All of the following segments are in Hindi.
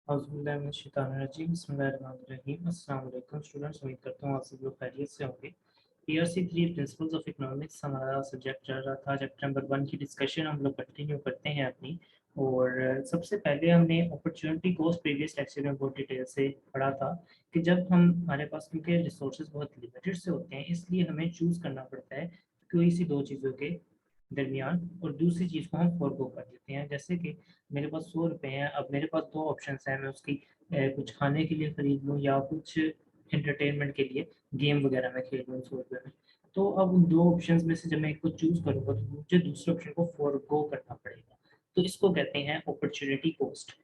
अस्सलाम वालेकुम स्टूडेंट्स, उम्मीद करता हूँ आप सब लोग खैरियत से होंगे। पीआरसी 3 प्रिंसिपल्स ऑफ इकोनॉमिक्स हमारा सब्जेक्ट चल रहा था। चैप्टर नंबर 1 की डिस्कशन हम लोग कंटिन्यू करते हैं अपनी। और सबसे पहले हमने अपॉर्चुनिटी कॉस्ट प्रीवियस लेक्चर में बहुत डिटेल से पढ़ा था कि जब हम हमारे पास क्योंकि रिसोर्सेज बहुत लिमिटेड से होते हैं, इसलिए हमें चूज़ करना पड़ता है कोई सी दो चीज़ों के दरमियान, और दूसरी चीज़ को हम फॉरगो कर देते हैं। जैसे कि मेरे पास 100 रुपये हैं, अब मेरे पास दो ऑप्शन हैं, मैं उसकी कुछ खाने के लिए खरीद लूँ या कुछ एंटरटेनमेंट के लिए गेम वगैरह में खेल लूँ 100 रुपये में। तो अब उन दो ऑप्शंस में से जब मैं एक को चूज़ करूँगा तो मुझे दूसरे ऑप्शन को फॉरगो करना पड़ेगा। तो इसको कहते हैं अपॉर्चुनिटी कॉस्ट।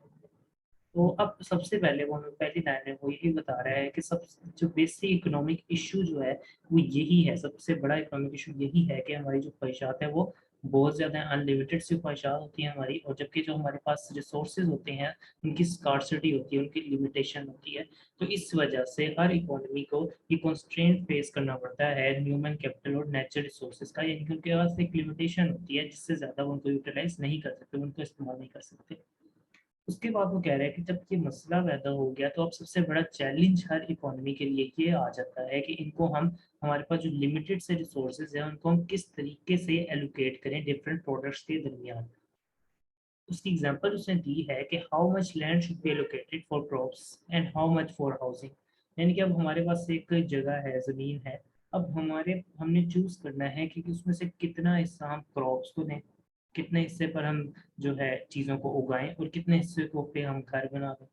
तो अब सबसे पहले वो हमें पहली लाइन में वो यही बता रहा है कि सब जो बेसिक इकोनॉमिक इशू जो है वो यही है, सबसे बड़ा इकोनॉमिक इशू यही है कि हमारी जो ख्वाहिशात है वो बहुत ज़्यादा अनलिमिटेड सी ख्वाहिशात होती हैं हमारी, और जबकि जो हमारे पास रिसोर्सेज होते हैं उनकी स्कार्सिटी होती है, उनकी लिमिटेशन होती है। तो इस वजह से हर इकोनॉमी को ये कॉन्स्ट्रेंट फेस करना पड़ता है ह्यूमन कैपिटल और नेचुरल रिसोर्सेज का, यानी कि उनके पास एक लिमिटेशन होती है जिससे ज़्यादा वो उनको यूटिलाइज नहीं कर सकते, उनको इस्तेमाल नहीं कर सकते। उसके बाद वो कह रहा है कि जब ये मसला पैदा हो गया तो अब सबसे बड़ा चैलेंज हर इकोनॉमी के लिए ये आ जाता है कि इनको हम हमारे पास जो लिमिटेड से रिसोर्सेज हैं उनको हम किस तरीके से एलोकेट करें डिफरेंट प्रोडक्ट्स के दरमियान। उसकी एग्जांपल उसने दी है कि how much land should be allocated for crops and how much for housing. यानी कि अब हमारे पास एक जगह है, ज़मीन है, अब हमने चूज़ करना है कि उसमें से कितना हिस्सा हम क्रॉप्स को दें, कितने हिस्से पर हम जो है चीज़ों को उगाएं, और कितने हिस्से को पे हम घर बना दें।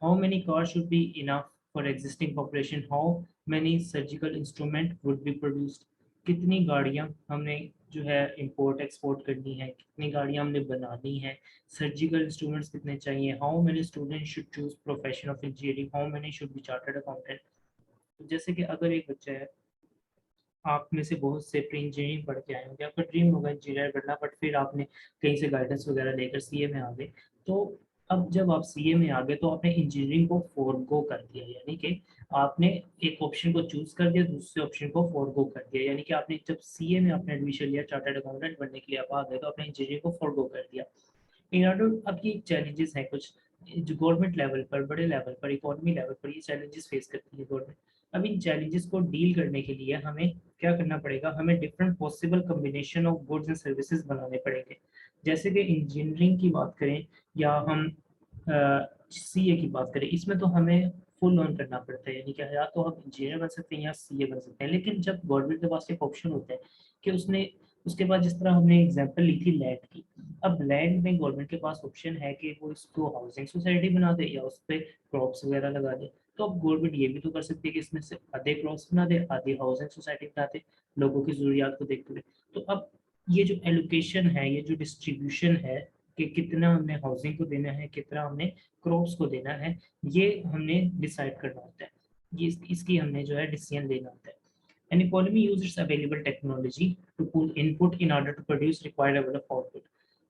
How many cars should be enough for existing population? How many surgical instrument would be produced? कितनी गाड़ियाँ हमने जो है इंपोर्ट एक्सपोर्ट करनी है, कितनी गाड़ियाँ हमने बनानी है, सर्जिकल इंस्ट्रूमेंट्स कितने चाहिए, how many student should choose profession of engineering, how many should be chartered accountant. जैसे कि अगर एक बच्चा है, आप में से बहुत से प्री इंजीनियरिंग पढ़ के आए होंगे, आपका ड्रीम होगा इंजीनियर बनना, बट फिर आपने कहीं से गाइडेंस वगैरह लेकर सीए में आ गए। तो अब जब आप सीए में आ गए तो आपने इंजीनियरिंग को फोरगो कर दिया, यानी कि आपने एक ऑप्शन को चूज कर दिया, दूसरे ऑप्शन को फोरगो कर दिया। यानी कि आपने जब सीए में आपने एडमिशन लिया, चार्टर्ड अकाउंटेंट बनने के लिए आप आ गए, तो आपने इंजीनियरिंग को फोरगो कर दिया। इन ऑर्डर अब ये चैलेंजेस हैं कुछ जो गवर्नमेंट लेवल पर, बड़े लेवल पर, इकोनॉमी लेवल पर ये चैलेंजेस फेस करती है गवर्नमेंट। अब इन चैलेंजेस को डील करने के लिए हमें क्या करना पड़ेगा, हमें different possible combination of goods and services बनाने पड़ेंगे। जैसे कि इंजीनियरिंग की बात करें या हम सीए की बात करें, इसमें तो हमें फुल ऑन करना पड़ता है, यानी कि या तो हम इंजीनियर बन सकते हैं या सीए बन सकते हैं। लेकिन जब गवर्नमेंट के पास एक ऑप्शन होता है कि उसने उसके बाद, जिस तरह हमने एग्जांपल ली थी लैंड की, अब लैंड में गवर्नमेंट के पास ऑप्शन है कि वो इसको हाउसिंग सोसाइटी बना दे या उस पर क्रॉप्स वगैरह लगा दे। तो अब गवर्नमेंट ये भी तो कर सकती है कि इसमें से आधे क्रॉप्स बना दे, आधी हाउसिंग सोसाइटी बना दे, लोगों की जरूरियात को देखते हुए। तो अब ये जो एलोकेशन है, ये जो डिस्ट्रीब्यूशन है कि कितना हमने हाउसिंग को देना है, कितना हमने क्रॉप्स को देना है, ये हमने डिसाइड करना होता है। ये इसकी हमने जो है डिसीजन लेना होता है। An economy uses its available technology to pull input in order to produce required level of output.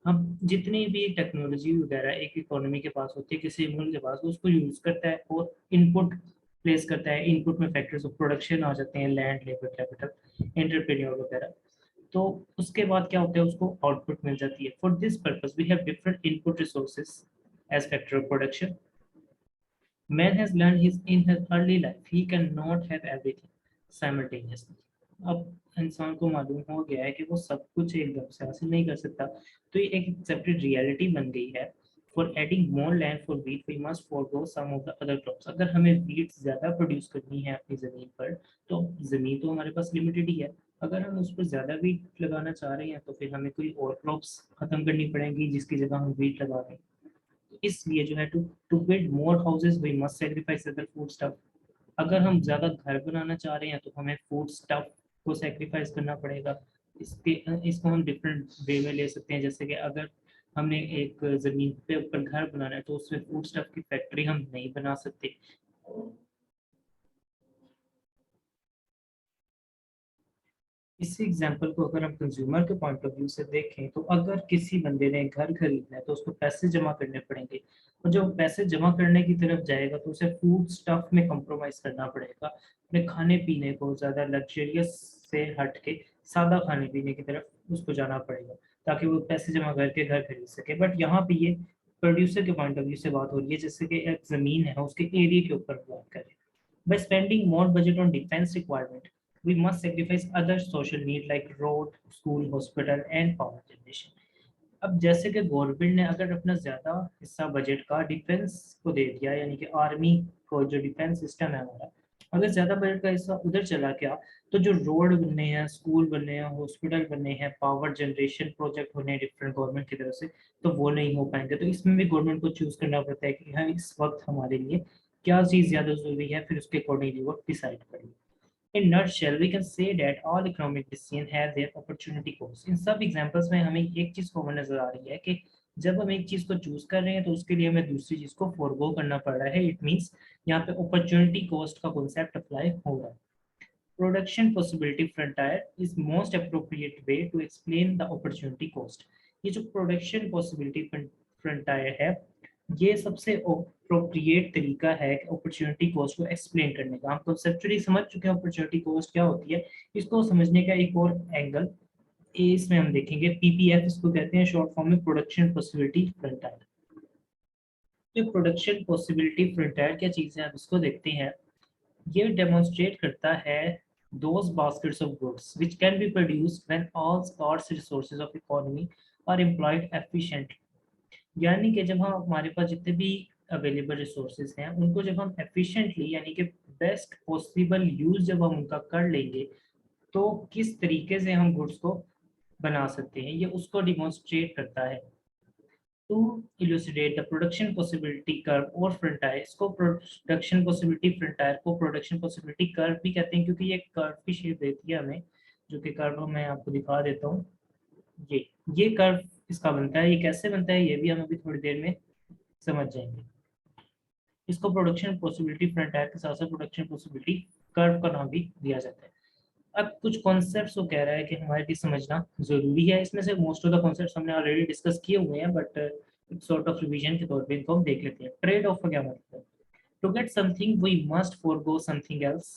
हम जितनी भी टेक्नोलॉजी वगैरह एक इकोनॉमी के पास होती है, किसी मुल्क के पास, वो उसको यूज करता है और इनपुट प्लेस करता है। इनपुट में फैक्टर्स ऑफ प्रोडक्शन आ जाते हैं, लैंड, लेबर, कैपिटल, एंटरप्रेन्योर वगैरह। तो उसके बाद क्या होता है, उसको आउटपुट मिल जाती है। For this purpose we have different input resources as factor of production. Man has learned his in his early life he cannot have everything simultaneously. अब इंसान को मालूम हो गया है कि वो सब कुछ एकदम से हासिल नहीं कर सकता, तो ये एक एक्सेप्टेड रियलिटी बन गई है। For adding more land for wheat we must forgo some of the other crops. अगर हमें वीट ज़्यादा प्रोड्यूस करनी है अपनी ज़मीन पर, तो ज़मीन तो हमारे पास लिमिटेड ही है। अगर हम उस पर ज़्यादा वीट लगाना चाह रहे हैं तो फिर हमें कोई और क्रॉप्स ख़त्म करनी पड़ेंगी जिसकी जगह हम वीट लगा रहे हैं। इसलिए जो है to build more houses we must sacrifice other food stuff. अगर हम ज़्यादा घर बनाना चाह रहे हैं तो हमें फूड स्टफ को सैक्रिफाइस करना पड़ेगा। इसके इसको हम डिफरेंट वे में ले सकते हैं। जैसे कि अगर हमने एक ज़मीन पे ऊपर घर बनाना है तो उसमें फूड स्टफ की फैक्ट्री हम नहीं बना सकते। इसी एग्जांपल को अगर हम कंज्यूमर के पॉइंट ऑफ व्यू से देखें, तो अगर किसी बंदे ने घर खरीदना है तो उसको पैसे जमा करने पड़ेंगे, और जब पैसे जमा करने की तरफ जाएगा तो उसे फूड स्टफ में कॉम्प्रोमाइज करना पड़ेगा। अपने खाने पीने को ज़्यादा लग्जरियस से हट के सादा खाने पीने की तरफ उसको जाना पड़ेगा ताकि वो पैसे जमा करके घर खरीद सके। बट यहाँ पे ये प्रोड्यूसर के पॉइंट ऑफ व्यू से बात हो रही है, जैसे कि एक जमीन है उसके एरिया के ऊपर बात करें। By spending more budget on defence requirement we must sacrifice other social need like road, school, hospital and power generation. अब जैसे कि गवर्नमेंट ने अगर अपना ज़्यादा हिस्सा बजट का डिफेंस को दे दिया, यानी कि आर्मी को, जो डिफेंस सिस्टम है हमारा, अगर ज़्यादा बजट का हिस्सा उधर चला गया, तो जो रोड बनने हैं, स्कूल बनने हैं, हॉस्पिटल बनने हैं, पावर जनरेशन प्रोजेक्ट होने हैं डिफरेंट गवर्नमेंट की तरफ से, तो वो नहीं हो पाएंगे। तो इसमें भी गवर्नमेंट को चूज़ करना पड़ता है कि हाँ इस वक्त हमारे लिए क्या चीज़ ज़्यादा ज़रूरी है, फिर उसके अकॉर्डिंगली वो डिसाइड करेंगे। In nutshell, we can say that all economic decisions have their opportunity cost. इन सब एग्जांपल्स में हमें एक चीज कॉमन नजर आ रही है कि जब हम एक चीज को चूज कर रहे हैं तो उसके लिए हमें दूसरी चीज को फोरगो करना पड़ रहा है। इट मींस यहाँ पे अपॉर्चुनिटी कॉस्ट का कॉन्सेप्ट अप्लाई हो रहा है। Production possibility frontier is most appropriate way to explain the opportunity cost. ये जो प्रोडक्शन पॉसिबिलिटी फ्रंटायर है, ये सबसे अप्रोप्रिएट तरीका है अपॉर्चुनिटी कॉस्ट को एक्सप्लेन करने का। हम कॉन्सेप्चुअली समझ चुके हैं अपॉर्चुनिटी कॉस्ट क्या होती है। इसको समझने का एक और एंगल इसमें हम देखेंगे, पीपीएफ इसको कहते हैं शॉर्ट फॉर्म में, प्रोडक्शन पॉसिबिलिटी फ्रंटायर। तो प्रोडक्शन पॉसिबिलिटी फ्रंटायर क्या चीज़ है, अब इसको देखते हैं। ये डेमोन्स्ट्रेट करता है those baskets of goods which can be produced when all scarce resources of economy are employed efficiently। यानी कि जब हम हमारे पास जितने भी अवेलेबल रिसोर्सेज हैं उनको जब हम एफिशिएंटली, यानी कि बेस्ट पॉसिबल यूज जब हम उनका कर लेंगे, तो किस तरीके से हम गुड्स को बना सकते हैं, ये उसको डिमॉन्स्ट्रेट करता है। To elucidate the production possibility curve और फ्रंटायर, इसको प्रोडक्शन पॉसिबिलिटी फ्रंटायर को प्रोडक्शन पॉसिबिलिटी कर्व भी कहते हैं, क्योंकि ये कर्व की शेप देती है हमें, जो कि कर्व मैं आपको दिखा देता हूँ। ये कर्व इसका बनता है। ये कैसे बनता है ये भी हम अभी थोड़ी देर में समझ जाएंगे। इसको प्रोडक्शन पॉसिबिलिटी फ्रंटायर के साथ साथ प्रोडक्शन पॉसिबिलिटी कर्व का नाम भी दिया जाता है। अब कुछ कॉन्सेप्ट्स वो कह रहा है कि हमारे लिए समझना जरूरी है। इसमें से मोस्ट ऑफ द कॉन्सेप्ट्स हमने ऑलरेडी डिस्कस किए हुए हैं, बट सॉर्ट ऑफ रिवीजन के तौर पे इनको हम देख लेते हैं। ट्रेड ऑफ का क्या मतलब है? To get something we must forgo something else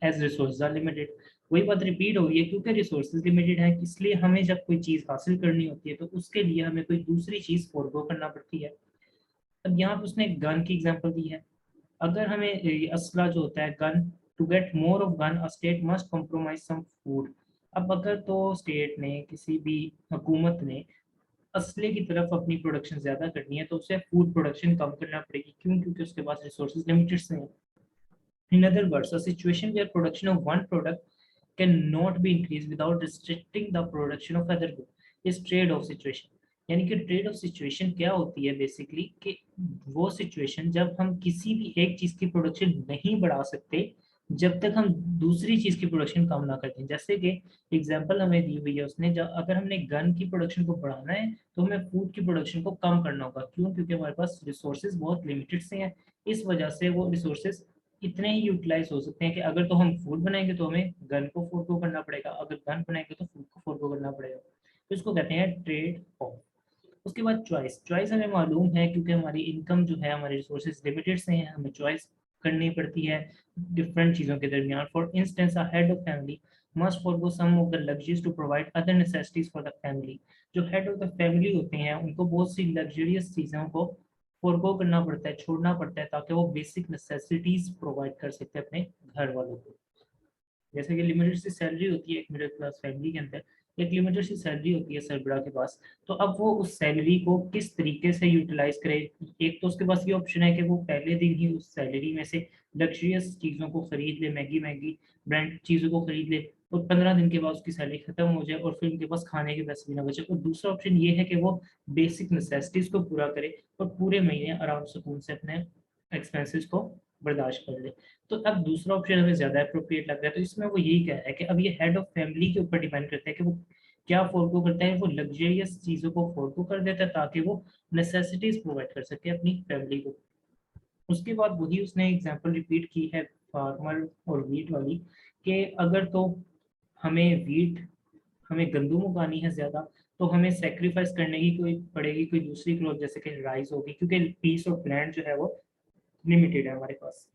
as resources are limited. वही बात रिपीट हो रही है, क्योंकि रिसोर्सेज लिमिटेड है, इसलिए हमें जब कोई चीज़ हासिल करनी होती है तो उसके लिए हमें कोई दूसरी चीज़ फॉरगो करना पड़ती है। अब यहाँ पे उसने गन की एग्जांपल दी है। अगर हमें असला जो होता है gun, to get more of gun a state must compromise some food. अब अगर तो स्टेट ने, किसी भी हुकूमत ने असले की तरफ अपनी प्रोडक्शन ज्यादा करनी है तो उसे फूड प्रोडक्शन कम करना पड़ेगी। क्यों? क्योंकि उसके पास रिसोर्सेज लिमिटेड से हैं। In other words, a situation where production of one product cannot be increased without restricting the production of other good is trade off situation। यानी कि ट्रेड ऑफ सिचुएशन क्या होती है बेसिकली, कि वो सिचुएशन जब हम किसी भी एक चीज की प्रोडक्शन नहीं बढ़ा सकते जब तक हम दूसरी चीज की प्रोडक्शन कम ना करते। जैसे कि एग्जांपल हमें दी हुई है उसने, जब अगर हमने गन की प्रोडक्शन को बढ़ाना है तो हमें फूड की प्रोडक्शन को कम करना होगा। क्यों? क्योंकि हमारे पास रिसोर्सेज बहुत लिमिटेड से हैं। इस वजह से वो रिसोर्सेज इतने ही यूटिलाइज हो सकते हैं कि अगर तो हम फूड बनाएंगे तो हमें गन को फोरगो करना पड़ेगा, अगर गन बनाएंगे तो फूड को फोरगो करना पड़ेगा। तो इसको कहते हैं ट्रेड ऑफ। उसके बाद चॉइस। चॉइस हमें मालूम है, क्योंकि हमारी इनकम जो है, हमारे रिसोर्सेज लिमिटेड से हैं, हमें चॉइस करनी पड़ती है डिफरेंट चीज़ों के दरमियान। For instance a head of family must forgo some of the luxuries to provide other necessities for the family. जो हेड ऑफ द फैमिली होते हैं उनको बहुत सी लग्जरियस चीज़ों को फॉरगो करना पड़ता है, छोड़ना पड़ता है, ताकि वो बेसिक नेसेसिटीज प्रोवाइड कर सकते हैं अपने घर वालों को। जैसे कि लिमिटेड सी सैलरी होती है एक मिडिल क्लास फैमिली के अंदर, एक लिमिटेड सी सैलरी होती है सरबरा के पास, तो अब वो उस सैलरी को किस तरीके से यूटिलाइज करे। एक तो उसके पास ये ऑप्शन है कि वो पहले दिन ही उस सैलरी में से लग्जरियस चीज़ों को खरीद ले, मैगी मैगी ब्रांड चीज़ों को खरीद ले, और 15 दिन के बाद उसकी सैलरी खत्म हो जाए और फिर उनके पास खाने के पैसे भी ना बचे। और दूसरा ऑप्शन ये है कि वो बेसिक नेसेसिटीज को पूरा करे और पूरे महीने आराम सुकून से अपने एक्सपेंसेस को बर्दाश्त कर ले। तो अब दूसरा ऑप्शन हमें ज्यादा अप्रोप्रिएट लग रहा है। तो इसमें वो यही कह रहा है कि अब ये हेड ऑफ फैमिली के ऊपर डिपेंड करता है कि वो क्या फोरगो करता है। वो लग्जरियस चीजों को फोरगो कर देता है ताकि वो नेसेसिटीज प्रोवाइड कर सके अपनी फैमिली को। उसके बाद वही उसने एग्जांपल रिपीट की है फार्मर और वीट वाली, कि अगर तो हमें वीट, हमें गंदुम उगानी है ज्यादा, तो हमें सेक्रीफाइस करने की कोई पड़ेगी कोई दूसरी क्रॉप जैसे कि राइस होगी, क्योंकि पीस ऑफ लैंड जो है वो लिमिटेड है हमारे पास।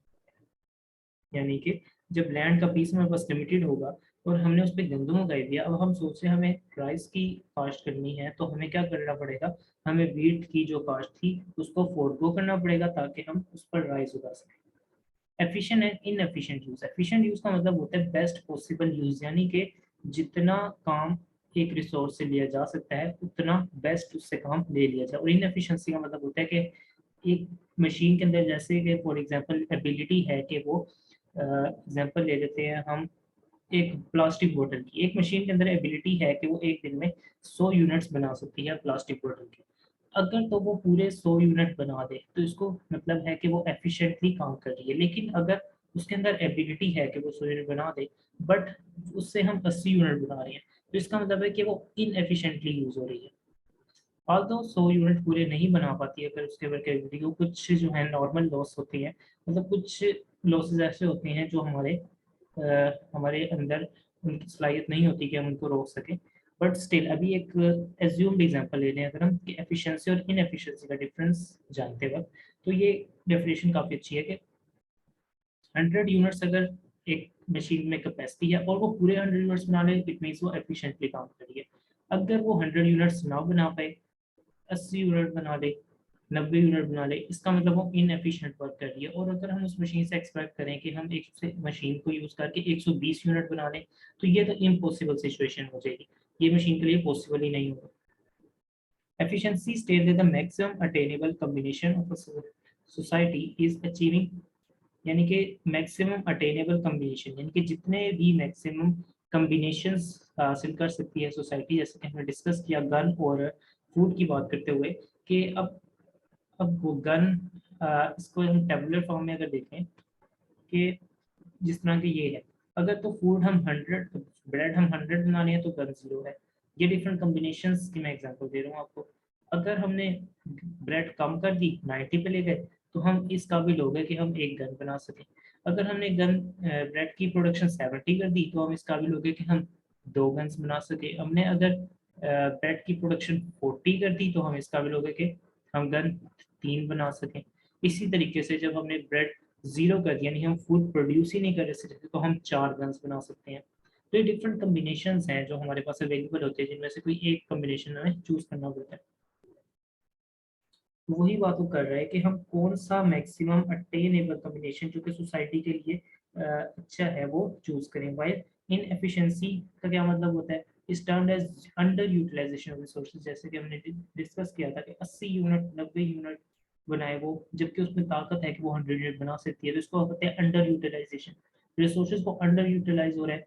यानी कि जब लैंड का पीस हमारे पास लिमिटेड होगा और हमने उस पर गंदम उगाई दिया। अब हम सोच रहे हैं हमें राइस की काश्त करनी है, तो हमें क्या करना पड़ेगा, हमें वीट की जो काश्त थी उसको फोरगो करना पड़ेगा ताकि हम उस पर राइस उगा सकें। Efficient and inefficient use, efficient use का मतलब होता है बेस्ट पॉसिबल यूज, यानी कि जितना काम एक रिसोर्स से लिया जा सकता है उतना बेस्ट उससे काम ले लिया जाए। और इनएफिशिएंसी का मतलब होता है कि एक मशीन के अंदर जैसे कि फॉर एग्जांपल एबिलिटी है कि वो एग्जांपल ले लेते हैं हम, एक प्लास्टिक बोतल की एक मशीन के अंदर एबिलिटी है कि वो एक दिन में 100 यूनिट्स बना सकती है प्लास्टिक बोतल की। अगर तो वो पूरे 100 यूनिट बना दे तो इसको मतलब है कि वो एफिशिएंटली काम कर रही है। लेकिन अगर उसके अंदर एबिलिटी है कि वो 100 यूनिट बना दे बट उससे हम 80 यूनिट बना रहे हैं, तो इसका मतलब है कि वो इनएफिशिएंटली यूज हो रही है। ऑल्दो 100 यूनिट पूरे नहीं बना पाती है, अगर उसके वर्केबिलिटी को कुछ जो है नॉर्मल लॉस होती है, मतलब कुछ लॉसेस ऐसे होते हैं जो हमारे अंदर उनकी सलाहियत नहीं होती कि हम उनको रोक सकें। बट स्टिल अभी एक एज्यूम्ड एग्जांपल ले लें अगर हम कि एफिशिएंसी और इनएफिशिएंसी का डिफरेंस जानते वक्त, तो ये डेफिनेशन काफ़ी अच्छी है कि 100 यूनिट्स अगर एक मशीन में कैपेसिटी है और वो पूरे 100 यूनिट्स बना ले, इट मीन्स वो एफिशिएंटली काम कर रही है। अगर वो 100 यूनिट्स ना बना पाए, 80 यूनिट बना ले, 90 यूनिट बना ले, इसका मतलब वो इनएफिशिएंट वर्क कर रही है। और अगर हम उस मशीन से एक्सपेक्ट करें कि हम एक से मशीन को यूज़ करके 120 यूनिट बना लें, तो ये तो इम्पॉसिबल सिचुएशन हो जाएगी, ये मशीन के लिए पॉसिबल ही नहीं होगा। Efficiency states that the maximum attainable combination of a society is achieving, यानी कि मैक्सिमम अटेनेबल कम्बिनेशन, यानी कि जितने भी मैक्सिमम कम्बिनेशंस हासिल कर सकती है सोसाइटी, जैसे कि हमने डिस्कस किया गन और फूड की बात करते हुए, कि अब वो गन इसको हम टेबुलर फॉर्म में अगर देखें कि जिस तरह की ये है, अगर तो फूड हम 100, ब्रेड हम 100 बनाने हैं तो गन 0 है। ये डिफरेंट कम्बिनेशंस की मैं एग्जांपल दे रहा हूँ आपको। अगर हमने ब्रेड कम कर दी 90 पे ले गए, तो हम इस काबिल हो गए कि हम एक गन बना सकें। अगर हमने गन ब्रेड की प्रोडक्शन 70 कर दी, तो हम इस काबिल हो गए कि हम 2 गन्स बना सके। हमने अगर ब्रेड की प्रोडक्शन 40 कर दी, तो हम इस काबिल हो गए कि हम गन 3 बना सकें। इसी तरीके से जब हमने ब्रेड 0 कर दिया, यानी हम फूड प्रोड्यूस ही नहीं कर सकते, तो हम 4 गन्स बना सकते हैं। तो ये डिफरेंट कम्बिनेशंस हैं जो हमारे पास अवेलेबल होते हैं, जिनमें से कोई एक कम्बिनेशन हमें चूज करना पड़ता है। तो वही बात वो कर रहा है कि हम कौन सा मैक्सिमम अटेनेबल कम्बिनेशन जो कि सोसाइटी के लिए अच्छा है वो चूज करें। वाइल इन एफिशिएंसी का क्या मतलब होता है, is termed as underutilisation of resources, जैसे कि हमने डिस्कस किया था कि 80 यूनिट 90 यूनिट बनाए वो, जबकि उसमें ताकत है कि वो 100 यूनिट बना सकती है, तो इसको कहते हैं अंडर यूटिलाइजेशन। रिसोर्सेज को अंडर यूटिलाइज हो रहा है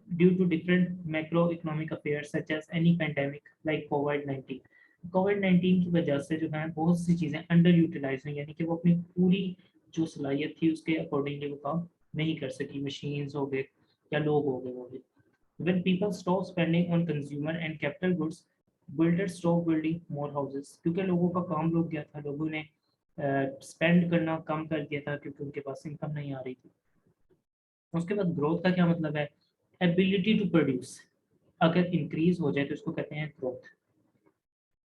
due to different macro economic affairs such as any pandemic like कोविड-19। कोविड-19 की वजह से जो है बहुत सी चीज़ें अंडर यूटिलाइज हुई, यानी कि वो अपनी पूरी जो सलाहियत थी उसके अकॉर्डिंगली वो काम नहीं कर सकी, मशीन्स हो गए या लोग हो गए वो भी। When people stop spending on consumer and capital goods, builders stop building more houses, क्योंकि लोगों का काम रुक गया था, लोगों ने स्पेंड करना कम कर दिया था क्योंकि उनके पास इनकम नहीं आ रही थी। उसके बाद ग्रोथ का क्या मतलब है, एबिलिटी टू प्रोड्यूस अगर इंक्रीज हो जाए तो इसको कहते हैं ग्रोथ।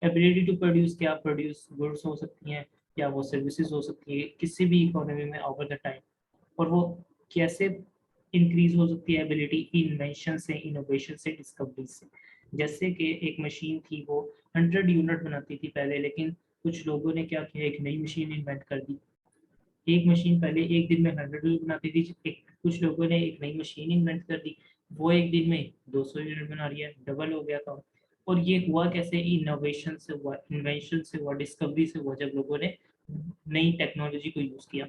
एबिलिटी टू प्रोड्यूस, क्या प्रोड्यूस गुड्स हो सकती हैं या वो सर्विसेज हो सकती है किसी भी इकोनॉमी में ओवर द टाइम, और वो कैसे इंक्रीज हो सकती है एबिलिटी, इन्वेंशन से, इनोवेशन से, डिस्कवरी से। जैसे कि एक मशीन थी वो 100 यूनिट बनाती थी पहले, लेकिन कुछ लोगों ने क्या किया, एक नई मशीन इन्वेंट कर दी। एक मशीन पहले एक दिन में 100 यूनिट बनाती थी, कुछ लोगों ने एक नई मशीन इन्वेंट कर दी, वो एक दिन में 200 यूनिट बना रही है, डबल हो गया काम। और ये हुआ कैसे, इनोवेशन से हुआ, इन्वेंशन से हुआ, डिस्कवरी से हुआ, जब लोगों ने नई टेक्नोलॉजी को यूज किया।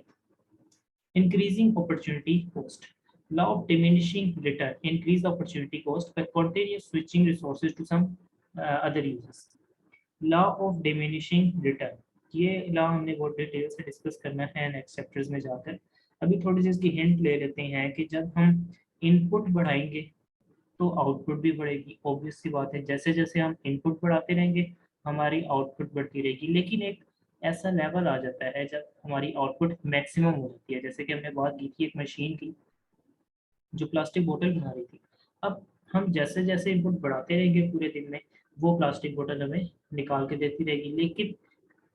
Increasing opportunity cost. Law of diminishing return. Increase the opportunity cost by continuous switching resources to some other uses. Law of diminishing return. ये लॉ हमने बहुत डिटेल से डिस्कस करना है नेक्स्ट चैप्टर्स में जाकर। अभी थोड़ी सी इसकी हिंट ले लेते हैं कि जब हम इनपुट बढ़ाएंगे तो आउटपुट भी बढ़ेगी। ऑब्वियस सी बात है, जैसे जैसे हम इनपुट बढ़ाते रहेंगे हमारी आउटपुट बढ़ती रहेगी। लेकिन एक ऐसा लेवल आ जाता है जब हमारी आउटपुट मैक्सिमम हो जाती है, जैसे कि हमने बात की थी एक मशीन की जो प्लास्टिक बोतल बना रही थी। अब हम जैसे जैसे इनपुट बढ़ाते रहेंगे पूरे दिन में, वो प्लास्टिक बोतल हमें निकाल के देती रहेगी। लेकिन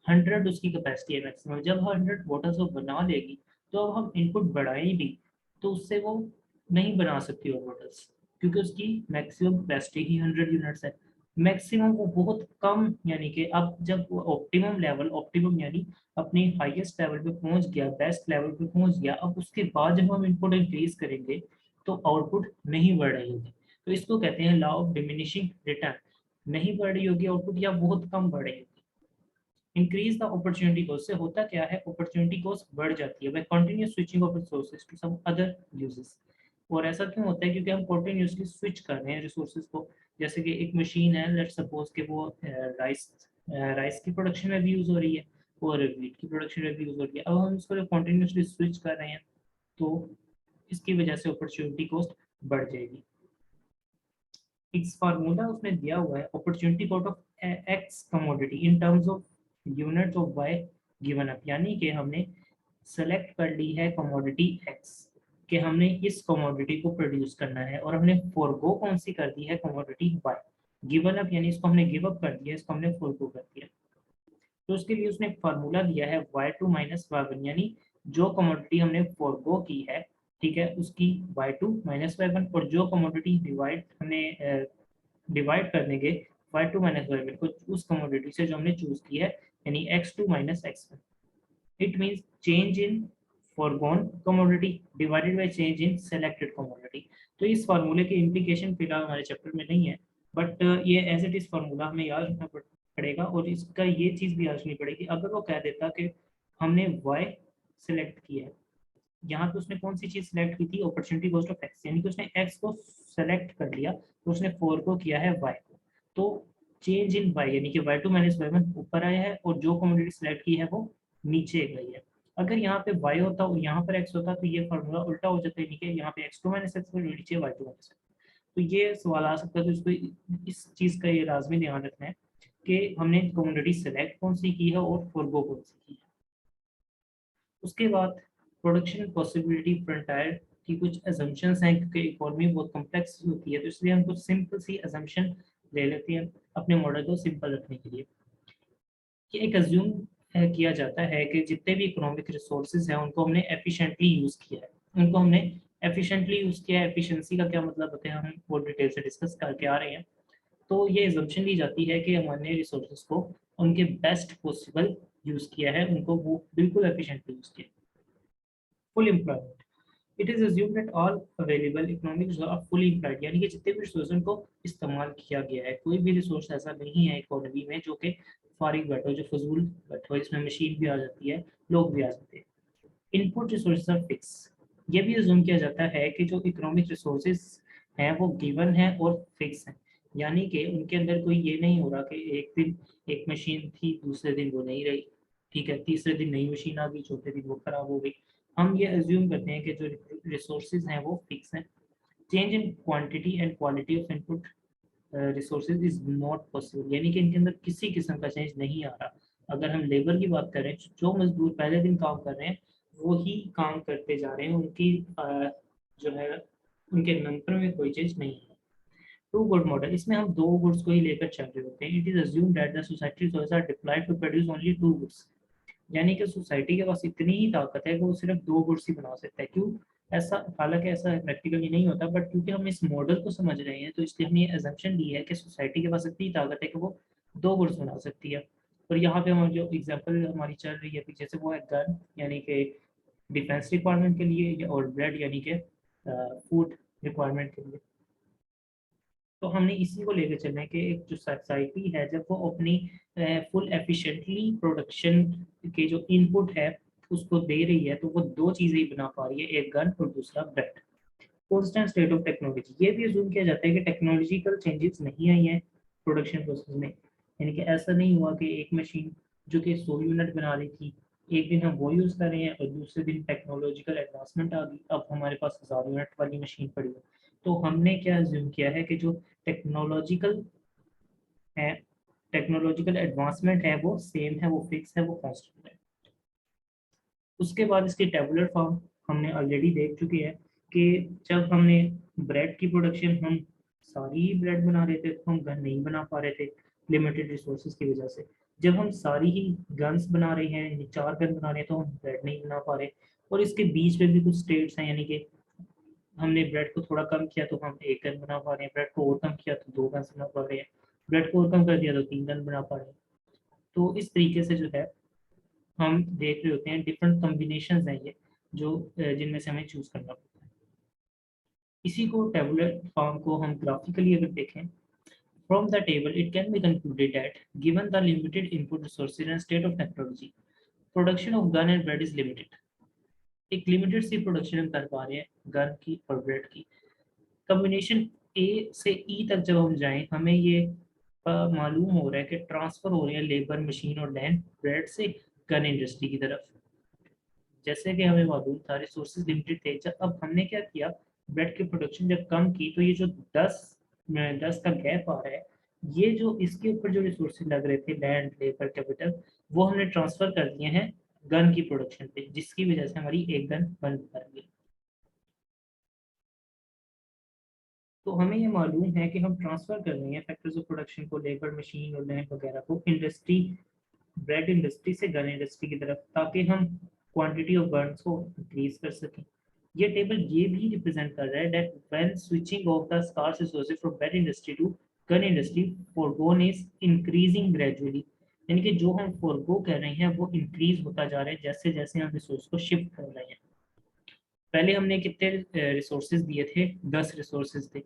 100 उसकी कैपेसिटी है मैक्सिमम, जब 100 बोतल्स वो बना लेगी, तो अब हम इनपुट बढ़ाएं भी तो उससे वो नहीं बना सकती और बोतल्स, क्योंकि उसकी मैक्सिमम कैपेसिटी ही 100 यूनिट्स है। मैक्सिमम वो बहुत कम, यानी कि अब जब वो ऑप्टिमम लेवल, ऑप्टिमम यानी अपनी हाईएस्ट लेवल पे पहुंच गया, बेस्ट लेवल पे पहुंच गया, अब उसके बाद जब हम इनपुट इंक्रीज करेंगे तो आउटपुट नहीं बढ़ रही होगी। तो इसको कहते हैं लॉ ऑफ डिमिनिशिंग रिटर्न। नहीं बढ़ रही होगी आउटपुट, या बहुत कम बढ़ रही होगी। इंक्रीज द अपॉर्चुनिटी कॉस्ट से होता क्या है, अपॉर्चुनिटी कॉस्ट बढ़ जाती है by continuous switching of resources to some other uses. और ऐसा क्यों होता है, क्योंकि हम कंटिन्यूअसली स्विच कर रहे हैं रिसोर्सेज को। जैसे कि एक मशीन है, लेट्स सपोज कि वो राइस की प्रोडक्शन में भी यूज हो रही है और वीट की प्रोडक्शन में भी यूज हो रही है। अब हम इसको कंटिन्यूअसली स्विच कर रहे हैं तो इसकी वजह से अपॉर्चुनिटी कॉस्ट बढ़ जाएगी। इस फार्मूला उसमें दिया हुआ है, opportunity cost of X commodity in terms of units of Y given up, यानी कि हमने सेलेक्ट कर ली है कमोडिटी एक्स कि हमने इस कमोडिटी को प्रोड्यूस करना है, और हमने फॉरगो कौन सी कर दी है, कमोडिटी वाई। गिवन अप यानी इसको हमने गिव अप कर दिया, इसको हमने फॉरगो कर दिया। तो उसके लिए उसने एक फार्मूला दिया है y2 माइनस y1, यानी जो कमोडिटी हमने फॉरगो की है, ठीक है, उसकी y2 माइनस y1, और जो कमोडिटी डिवाइड हमने डिवाइड कर देंगे y2 माइनस y1 को उस कमोडिटी से जो हमने चूज की है, यानी x2 minus x1। It means change in foregone commodity divided by change in selected commodity. तो इस फार्मूले की इम्प्लीकेशन फिलहाल हमारे चैप्टर में नहीं है, बट ये एज इट इज फार्मूला हमें याद रखना पड़ेगा, और इसका ये चीज़ भी याद रखनी पड़ेगी। अगर वो कह देता कि हमने y सेलेक्ट किया है, यहाँ पे उसने कौन सी चीज सेलेक्ट की थी, अपॉर्चुनिटी कॉस्ट ऑफ एक्स, यानी कि उसने एक्स को सेलेक्ट कर लिया, तो उसने फोर को किया है वाई को। तो चेंज इन वाई यानी कि Y two minus Y one ऊपर आया है, और जो कमोडिटी सेलेक्ट की है वो नीचे गई है। अगर यहाँ पे वाई होता और यहाँ पर एक्स होता तो ये फॉर्मूला उल्टा हो जाता है, यानी कि यहाँ पे एक्स टू माइनस एक्स नीचे वाई टू माइनस। तो ये सवाल आ सकता है, तो इसको इस चीज का ये लाजमी ध्यान रखना है कि हमने कमोडिटी सेलेक्ट कौन सी की है और फॉरगो कौन सी की है। उसके बाद प्रोडक्शन पॉसिबिलिटी फ्रंटायर की कुछ एजम्पशंस हैं, क्योंकि इकोनॉमी बहुत कम्प्लेक्स होती है, तो इसलिए हम कुछ सिंपल सी एजम्पशन ले लेते हैं अपने मॉडल को सिंपल रखने के लिए। कि एक एज्यूम किया जाता है कि जितने भी इकोनॉमिक रिसोर्सेज हैं उनको हमने एफिशिएंटली यूज़ किया है, उनको हमने एफिशिएंटली यूज़ किया है। एफिशिएंसी का क्या मतलब होता है, हम वो डिटेल से डिस्कस करके आ रहे हैं। तो ये एजम्पशन ली जाती है कि हमने रिसोर्सेज को उनके बेस्ट पॉसिबल यूज़ किया है, उनको वो बिल्कुल एफिशिएंटली यूज़ किया। Full employment, it is assumed that all available economic resource are fully employed, यानी कि जितने भी रिसोर्स को इस्तेमाल किया गया है। कोई भी रिसोर्स ऐसा नहीं है इकोनॉमी में जो कि फारिग बैठो, जो फजूल बैठो, इसमें मशीन भी आ जाती है, लोग भी आ जाते हैं। इनपुट रिसोर्सेज आर फिक्स, ये भी अज्यूम किया जाता है कि जो इकोनॉमिक रिसोर्सेज हैं वो गिवन है और फिक्स हैं, यानी कि उनके अंदर कोई ये नहीं हो रहा कि एक दिन एक मशीन थी, दूसरे दिन वो नहीं रही, ठीक है, तीसरे दिन नई मशीन आ गई, चौथे दिन वो खराब हो गई। हम ये अज्यूम करते हैं कि जो रिसोर्सेज हैं वो फिक्स हैं। Change in quantity and quality of input resources is not possible, यानी कि इनके अंदर किसी किस्म का चेंज नहीं आ रहा। अगर हम लेबर की बात करें, जो मजदूर पहले दिन काम कर रहे हैं वो ही काम करते जा रहे हैं, उनकी जो है उनके नंबर में कोई चेंज नहीं है। टू गुड मॉडल, इसमें हम दो गुड्स को ही लेकर चल रहे होते हैं। It is assume that the society resources are deployed to produce only two goods, यानी कि सोसाइटी के पास इतनी ही ताकत है कि वो सिर्फ दो गुड्स ही बना सकता है। क्यों ऐसा, हालांकि ऐसा प्रैक्टिकली नहीं होता, बट क्योंकि हम इस मॉडल को समझ रहे हैं तो इसलिए हमने ये एजम्पशन ली है कि सोसाइटी के पास इतनी ताकत है कि वो दो गुड्स बना सकती है। और यहाँ पे हम जो एग्जांपल हमारी चल रही है पीछे से, वो है गन, यानी कि डिफेंस रिक्वायरमेंट के लिए, और ब्रेड यानी कि फूड रिक्वायरमेंट के लिए। तो हमने इसी को लेकर चलना है कि एक जो सोसाइटी है जब वो अपनी फुल एफिशिएंटली प्रोडक्शन के जो इनपुट है उसको दे रही है, तो वो दो चीज़ें ही बना पा रही है, एक गन और दूसरा bread. Constant state of technology, ये भी अज्यूम किया जाता है कि टेक्नोलॉजिकल चेंजेस नहीं आई हैं प्रोडक्शन प्रोसेस में, यानी कि ऐसा नहीं हुआ कि एक मशीन जो कि 100 यूनिट बना रही थी, एक दिन हम वो यूज़ कर रहे हैं और दूसरे दिन टेक्नोलॉजिकल एडवांसमेंट आ गई, अब हमारे पास 1000 यूनिट वाली मशीन पड़ी है। तो हमने क्या अज्यूम किया है कि जो टेक्नोलॉजिकल है, टेक्नोलॉजिकल एडवांसमेंट है वो सेम है, वो फिक्स है, वो कांस्टेंट है। उसके बाद इसकी टेबुलर फॉर्म हमने ऑलरेडी देख चुके हैं कि जब हमने ब्रेड की प्रोडक्शन, हम सारी ही ब्रेड बना रहे थे तो हम गन नहीं बना पा रहे थे लिमिटेड रिसोर्सेज की वजह से। जब हम सारी ही गन्स बना रहे हैं, यानी 4 गन बना रहे हैं, तो हम ब्रेड नहीं बना पा रहे। और इसके बीच में भी कुछ स्टेट्स हैं, यानी कि हमने ब्रेड को थोड़ा कम किया तो हम 1 गन बना पा रहे हैं, ब्रेड को और कम किया तो 2 गन बना पा रहे हैं, ब्रेड को और कम कर दिया तो 3 गन बना पा रहे हैं। तो इस तरीके से जो है हम देख रहे होते हैं डिफरेंट कॉम्बिनेशन हैं ये जो जिनमें से हमें चूज करना पड़ता है। इसी को टेबुलर फॉर्म को हम ग्राफिकली अगर देखें, from the table it can be concluded that given the limited input resources and state of technology, production of gun and bread is limited। एक लिमिटेड सी प्रोडक्शन हम कर पा रहे हैं गन की और ब्रेड की। कॉम्बिनेशन ए से ई तक जब हम जाएं हमें ये मालूम हो रहा है कि ट्रांसफर हो रहे हैं लेबर मशीन और लैंड ब्रेड से गन इंडस्ट्री की तरफ। जैसे कि हमें मालूम था रिसोर्सेज लिमिटेड थे, जब अब हमने क्या किया ब्रेड की प्रोडक्शन जब कम की तो ये जो 10 का गैप आ रहा है, ये जो इसके ऊपर जो रिसोर्सेज लग रहे थे लैंड लेबर कैपिटल, वो हमने ट्रांसफर कर दिए हैं गन की प्रोडक्शन पे, जिसकी वजह से हमारी एक गन बन पा रही है। तो हमें ये मालूम है कि हम ट्रांसफर कर रहे हैं फैक्टर्स ऑफ प्रोडक्शन को, लेबर मशीन और लैंड वगैरह को इंडस्ट्री, ब्रेड इंडस्ट्री से गन इंडस्ट्री की तरफ, ताकि हम क्वांटिटी ऑफ बर्न्स को इंक्रीज कर सकें। ये टेबल ये भी रिप्रेजेंट कर रहा है that when switching of the scarce resources from bread industry to gun industry, foregone is increasing gradually. यानी कि जो हम फोरगो कर रहे हैं वो इंक्रीज होता जा रहा है जैसे जैसे हम रिसोर्स को शिफ्ट कर रहे हैं। पहले हमने कितने रिसोर्सेज दिए थे, 10 रिसोर्सेज थे।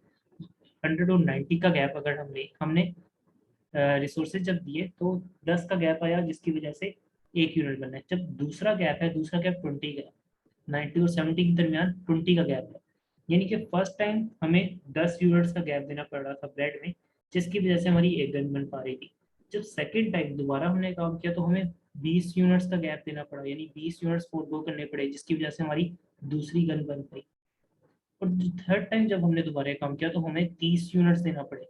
190 का गैप अगर हमने हमने रिसोर्सेज जब दिए तो 10 का गैप आया, जिसकी वजह से 1 यूनिट बनना है। जब दूसरा गैप है, दूसरा गैप 20 का, 90 और 70 के दरमियान 20 का गैप है। यानी कि फर्स्ट टाइम हमें 10 यूनिट्स का गैप देना पड़ रहा था ब्रेड में, जिसकी वजह से हमारी एक गन बन पा रही थी। जब सेकेंड टाइम दोबारा हमने काम किया तो हमें 20 यूनिट्स का गैप देना पड़ा, यानी 20 यूनिट्स फोरगो करने पड़े, जिसकी वजह से हमारी दूसरी गन बन पाई। और थर्ड टाइम जब हमने दोबारा काम किया तो हमें 30 यूनिट्स देना पड़े,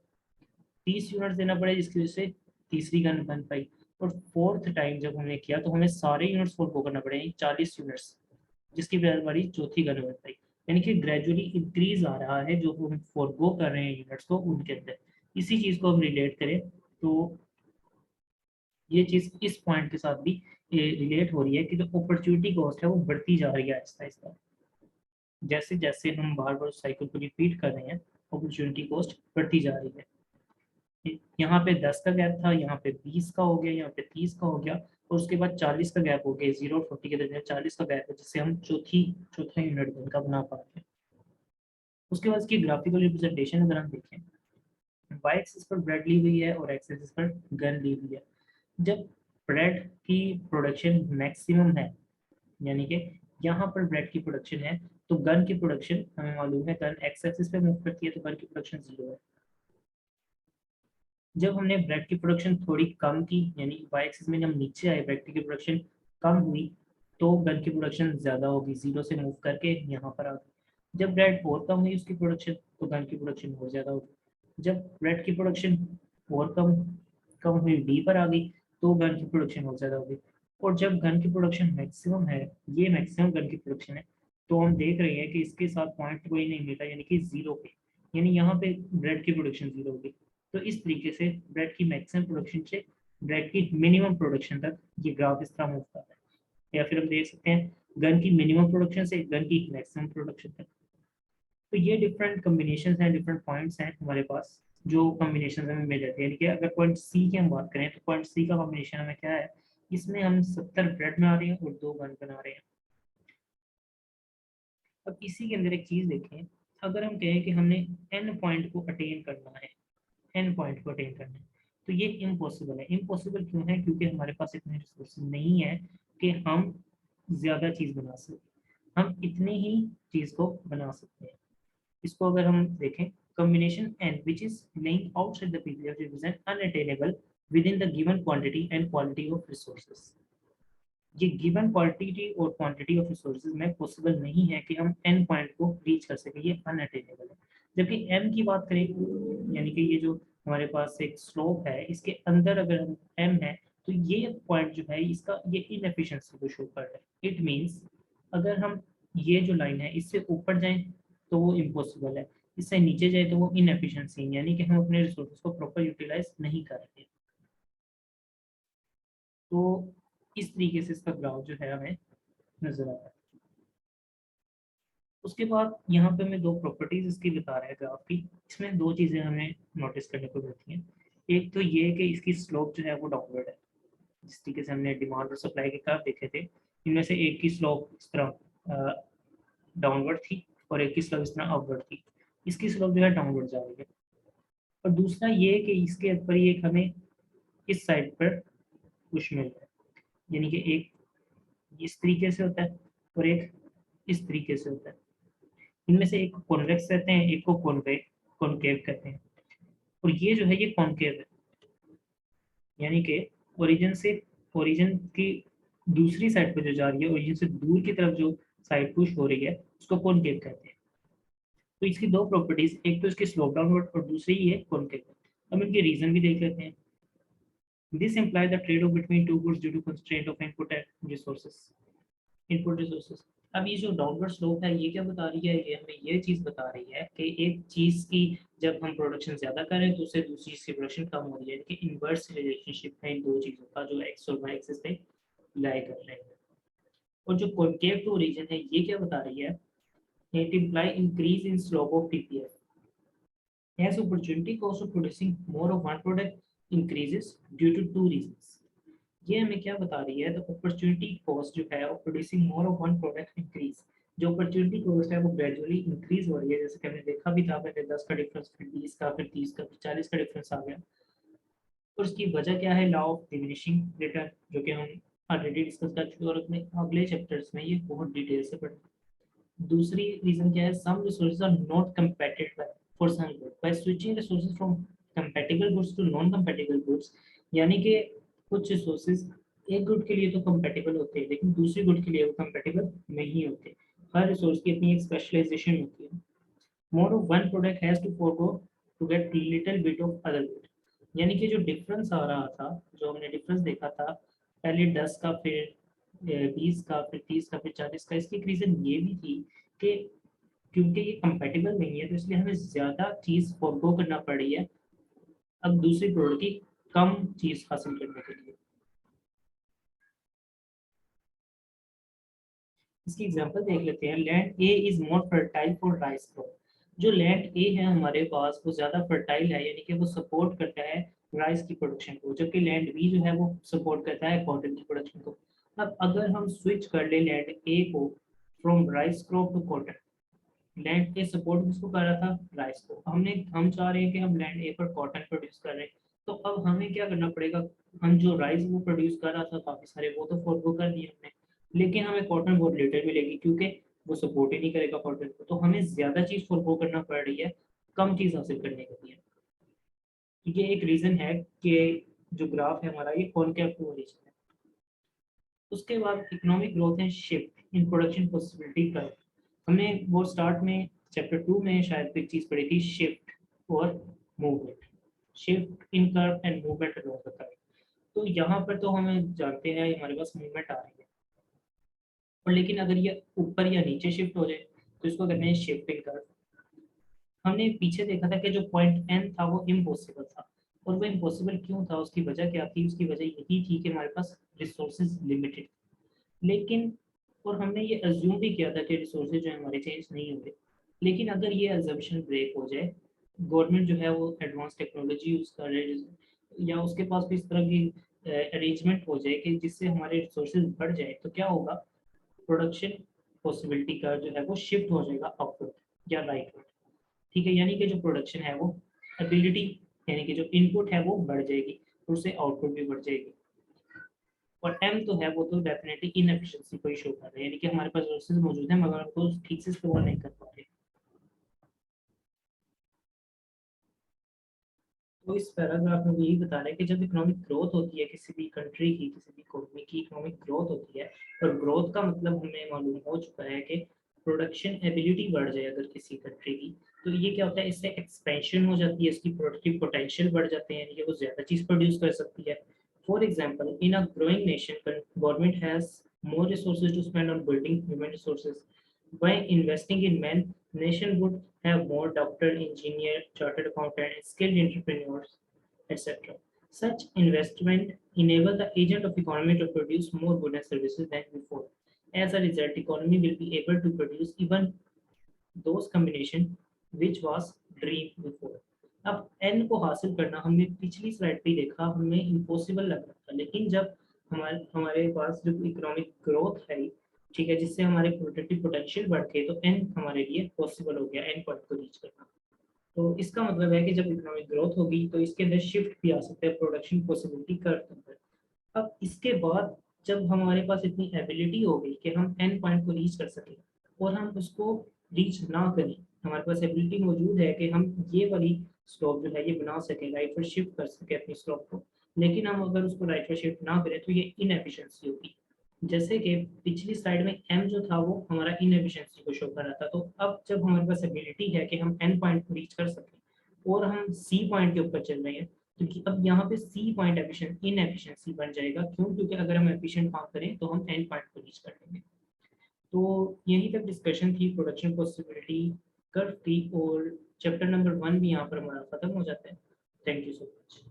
30 यूनिट्स देना पड़े, जिसकी वजह से तीसरी गन बन पाई। और फोर्थ टाइम जब हमने किया तो हमें सारे यूनिट्स फोरगो करना पड़े, 40 यूनिट्स, जिसकी वजह से हमारी चौथी गन बन पाई। यानी कि ग्रेजुअली इंक्रीज आ रहा है जो हम फोरगो कर रहे हैं यूनिट्स को उनके अंदर। इसी चीज को हम रिलेट करें तो ये चीज इस पॉइंट के साथ भी रिलेट हो रही है कि जो अपॉर्चुनिटी कॉस्ट है वो बढ़ती जा रही है आहिस्ता आहिस्ता। जैसे जैसे हम बार बार साइकिल को रिपीट कर रहे हैं अपॉर्चुनिटी कॉस्ट बढ़ती जा रही है। यहाँ पे 10 का गैप था, यहाँ पे 20 का हो गया, यहाँ पे 30 का हो गया, और उसके बाद 40 का गैप हो गया। 0 और 40 के दरमियान 40 का गैप है, जिससे हम चौथा यूनिट गन का बना पा रहे हैं। उसके बाद इसकी ग्राफिकल रिप्रेजेंटेशन अगर हम देखें, वाई एक्सिस पर ब्रेड ली हुई है और एक्स एक्सिस पर गन ली हुई है। जब ब्रेड की प्रोडक्शन मैक्सिमम है, यानी कि यहाँ पर ब्रेड की प्रोडक्शन है, तो गन की प्रोडक्शन हमें मालूम है गन एक्स एक्सिस पे मूव करती है, तो गन की प्रोडक्शन 0 है। जब हमने ब्रेड की प्रोडक्शन थोड़ी कम की, यानी वाई एक्सिस में जब नीचे आए ब्रेड की प्रोडक्शन कम हुई, तो गन की प्रोडक्शन ज़्यादा होगी, 0 से मूव करके यहाँ पर आ गई। जब ब्रेड और कम हुई उसकी प्रोडक्शन, तो गन की प्रोडक्शन और ज़्यादा होगी। जब ब्रेड की प्रोडक्शन और कम कम हुई, डी पर आ गई, तो गन की प्रोडक्शन और ज़्यादा होगी। और जब गन की प्रोडक्शन मैक्सिमम है, ये मैक्सिमम गन की प्रोडक्शन है, तो हम देख रहे हैं कि इसके साथ पॉइंट कोई नहीं मिलता, यानी कि 0 पे, यानी यहाँ पे ब्रेड की प्रोडक्शन 0 होगी। तो इस तरीके से ब्रेड की मैक्सिमम प्रोडक्शन से ब्रेड की मिनिमम प्रोडक्शन तक ये ग्राफ इस तरह मूव कर रहा है। या फिर हम देख सकते हैं गन की मिनिमम प्रोडक्शन से गन की मैक्सिमम प्रोडक्शन तक। तो ये डिफरेंट कम्बिनेशन हैं, डिफरेंट पॉइंट्स हैं हमारे पास, जो कम्बिनेशन हमें मिल जाती है। यानी कि अगर पॉइंट सी की हम बात करें तो पॉइंट सी का कॉम्बिनेशन हमें क्या है, इसमें हम 70 ब्रेड बना रहे हैं और 2 गन बना रहे हैं। अब इसी के अंदर एक चीज देखें, अगर हम कहें कि हमने एन पॉइंट को अटेन करना है, एन पॉइंट को अटेन करना है, तो ये इम्पॉसिबल है। इम्पॉसिबल क्यों है? क्योंकि हमारे पास इतने रिसोर्सेज नहीं है कि हम ज्यादा चीज बना सकें। हम इतनी ही चीज को बना सकते हैं। इसको अगर हम देखें, combination n which is laying outside the period represent unattainable within the given quantity and quality of resources। ये गिवन क्वांटिटी और क्वांटिटी ऑफ रिसोर्सेज में पॉसिबल नहीं है कि हम एन पॉइंट को रीच कर सके, ये अनअटेनेबल है। जबकि एम की बात करें, यानी कि ये जो हमारे पास एक स्लोप है, इसके अंदर अगर हम एम है, तो ये पॉइंट जो है इसका ये इनएफिशिएंसी को शो कर रहा है। इट मींस अगर हम ये जो लाइन है इससे ऊपर जाएं तो वो इम्पॉसिबल है, इससे नीचे जाए तो वो इनएफिशिएंसी, यानी कि हम अपने रिसोर्सेज को प्रॉपर यूटिलाइज नहीं कर रहे। तो इस तरीके से इसका ग्राफ जो है हमें नजर आता है। उसके बाद यहाँ पे हमें दो प्रॉपर्टीज इसकी बता रहा है ग्राफ की। इसमें दो चीज़ें हमें नोटिस करने को मिलती हैं। एक तो ये है कि इसकी स्लोप जो है वो डाउनवर्ड है। जिस तरीके से हमने डिमांड और सप्लाई के ग्राफ देखे थे, इनमें से एक की स्लोप इस तरह डाउनवर्ड थी और एक की स्लोप इस तरह अपवर्ड थी। इसकी स्लोप जो है डाउनवर्ड जा रही है। और दूसरा ये कि इसके ऊपर एक हमें इस साइड पर पुश मिल रहा है, यानी कि एक इस तरीके से होता है और एक इस तरीके से होता है। इनमें से एक को कॉन्वेक्स कहते हैं, एक को कॉनकेव कहते हैं। और ये जो है ये कॉनकेव है, यानी कि ओरिजिन की दूसरी साइड पर जो जा रही है, ओरिजिन से दूर की तरफ जो साइड पुश हो रही है, उसको कॉनकेव कहते हैं। तो इसकी दो प्रॉपर्टीज, एक तो इसकी स्लोप डाउनवर्ड और दूसरी ये कॉनकेव। अब इनके रीजन भी देख लेते हैं। This imply the trade off between two goods due to constraint of input resources. अब ये जो डाउनवर्ड स्लोप है ये क्या बता रही है, ये हमें ये चीज़ बता रही है कि एक चीज़ की जब हम प्रोडक्शन ज़्यादा करें तो उससे दूसरी चीज़ की प्रोडक्शन कम हो रही है। कि इन्वर्स रिलेशनशिप है इन दो चीज़ों का जो एक्स और वाई एक्सिस पे लाई कर रहे हैं। और जो कॉन्केव टू रीजन है ये क्या बता रही है, it imply increase in slope of TPF as opportunity cost of producing more of one product increases due to two reasons। ये हमें क्या बता रही है, द अपॉर्चुनिटी कॉस्ट जो है of producing more of one product increase. जो अपॉर्चुनिटी कॉस्ट है वो ग्रेजुअली इंक्रीज हो रही है, जैसे कि हमने देखा भी था पहले 10 का डिफरेंस, फिर 20 का, फिर 30 का, फिर 40 का डिफरेंस आ गया। और उसकी वजह क्या है, लॉ ऑफ डिमिनिशिंग रिटर्न, जो कि हम ऑलरेडी डिस्कस कर चुके हैं और अपने अगले चैप्टर्स में ये बहुत डिटेल से पढ़ेंगे। दूसरी रीजन क्या है, some resources are not compatible for some good by switching resources from compatible goods to non compatible goods. यानी कि कुछ रिसोर्सेज एक गुड के लिए तो कंपैटिबल होते हैं लेकिन दूसरी गुड के लिए वो कंपैटिबल नहीं होते। हर रिसोर्स की अपनी एक स्पेशलाइजेशन होती है। More of one product has to forgo to get little bit of other good. यानी कि जो डिफरेंस आ रहा था, जो हमने डिफरेंस देखा था पहले 10 का, फिर 20 का, फिर 30 का, फिर 40 का, इसकी एक रीजन ये भी थी कि क्योंकि ये कंपेटिबल नहीं है तो इसलिए हमें ज्यादा चीज फॉरगो करना पड़ रही है अब दूसरी प्रोडक्ट की कम चीज हासिल करने के लिए। इसकी एग्जांपल देख लेते हैं। Land A is more fertile for rice crop. जो लैंड ए है हमारे पास वो ज्यादा फर्टाइल है, यानी कि वो सपोर्ट करता है राइस की प्रोडक्शन को, जबकि लैंड बी जो है वो सपोर्ट करता है कॉटन की प्रोडक्शन को। अब अगर हम स्विच कर ले लैंड ए को from rice crop to cotton, land पे सपोर्ट किसको कर रहा था, राइस को। हम चाह रहे हैं कि हम लैंड ए पर कॉटन प्रोड्यूस कर रहे हैं, तो अब हमें क्या करना पड़ेगा, हम जो राइस वो प्रोड्यूस कर रहा था काफी सारे वो तो फॉरगो कर दिए हमने, लेकिन हमें कॉटन बहुत लेटर मिलेगी क्योंकि वो सपोर्ट ही नहीं करेगा कॉटन को, तो हमें ज्यादा चीज फॉरगो करना पड़ रही है कम चीज हासिल करने के लिए। तो ये एक रीजन है कि जो ग्राफ है हमारा ये कॉनकेव टू ओरिजिन है। उसके बाद economic growth and shift in production possibility curve. हमने वो स्टार्ट में चैप्टर 2 में शायद एक चीज पढ़ी थी, शिफ्ट और movement, shift in curve and movement along the curve. तो यहाँ पर तो हमें जानते हैं हमारे पास मूवमेंट आ रही है, और लेकिन अगर ये ऊपर या नीचे शिफ्ट हो जाए तो इसको कहते हैं शिफ्ट इन कर्व। हमने पीछे देखा था कि जो पॉइंट एन था वो इम्पॉसिबल था, और वो इम्पॉसिबल क्यों था, उसकी वजह क्या थी, उसकी वजह यही थी कि हमारे पास रिसोर्सेज लिमिटेड। लेकिन और हमने ये अज्यूम भी किया था कि रिसोर्सेज जो है हमारे चेंज नहीं होंगे, लेकिन अगर ये अजम्पशन ब्रेक हो जाए, गवर्नमेंट जो है वो एडवांस टेक्नोलॉजी यूज़ कर रहे हैं या उसके पास भी इस तरह की अरेंजमेंट हो जाए कि जिससे हमारे रिसोर्सेज बढ़ जाए, तो क्या होगा, प्रोडक्शन पॉसिबिलिटी का जो है वो शिफ्ट हो जाएगा अपवर्ड या राइटवर्ड। ठीक है, यानी कि जो प्रोडक्शन है वो एबिलिटी, यानी कि जो इनपुट है वो बढ़ जाएगी और उससे आउटपुट भी बढ़ जाएगी। और एम तो है वो तो डेफिनेटली इनएफिशिएंसी को ही शो कर रहा है, यानी कि हमारे पास रिसोर्सेज मौजूद है मगर हमको ठीक से इस्तेमाल नहीं कर पा रहे। तो इस पैराग्राफ में वो यही बता रहे हैं कि जब इकोनॉमिक ग्रोथ होती है किसी भी कंट्री की, किसी भी इकोनॉमी की इकोनॉमिक ग्रोथ होती है, और ग्रोथ का मतलब हमें मालूम हो चुका है कि प्रोडक्शन एबिलिटी बढ़ जाए अगर किसी कंट्री की, तो ये क्या होता है, इससे एक्सपेंशन हो जाती है, इसकी प्रोडक्टिव पोटेंशियल बढ़ जाते हैं, यानी कि वो ज्यादा चीज प्रोड्यूस कर सकती है। For example, in a growing nation government has more resources to spend on building human resources. By investing in men, nation would have more doctor, engineer, chartered accountant, and skilled entrepreneurs, etc. Such investment enable the agent of economy to produce more goods and services than before. As a result, economy will be able to produce even those combination which was dream before. अब n को हासिल करना हमने पिछली स्लाइड पे ही देखा, हमें इम्पॉसिबल लग रहा था, लेकिन जब हमारे हमारे पास जो इकोनॉमिक ग्रोथ है, ठीक है, जिससे हमारे प्रोडक्टिव पोटेंशियल बढ़ गए, तो n हमारे लिए पॉसिबल हो गया n पॉइंट को रीच करना। तो इसका मतलब है कि जब इकोनॉमिक ग्रोथ होगी तो इसके अंदर शिफ्ट भी आ सकता है प्रोडक्शन पॉसिबिलिटी कर्व के अंदर। अब इसके बाद जब हमारे पास इतनी एबिलिटी हो गई कि हम एन पॉइंट को रीच कर सकें और हम उसको रीच ना करें, हमारे पास एबिलिटी मौजूद है कि हम ये वाली स्लोप जो है ये बना सकें, राइट पर शिफ्ट कर सकें अपनी स्लोप को, लेकिन हम अगर उसको राइट पर शिफ्ट ना करें तो ये इनएफिशिएंसी होगी। जैसे कि पिछली स्लाइड में m जो था वो हमारा इनएफिशिएंसी को शो कर रहा था, तो अब जब हमारे पास एबिलिटी है कि हम n पॉइंट को रीच कर सकें और हम c पॉइंट के ऊपर चल रहे हैं, क्योंकि अब यहाँ पे सी पॉइंट इनएफिशिएंसी बन जाएगा। क्यों? क्योंकि अगर हम एफिशिएंट काम करें तो हम एन पॉइंट को रीच कर लेंगे। तो यही तक डिस्कशन थी प्रोडक्शन पॉसिबिलिटी कर्व की, और चैप्टर नंबर 1 भी यहाँ पर हमारा खत्म हो जाता है। Thank you so much.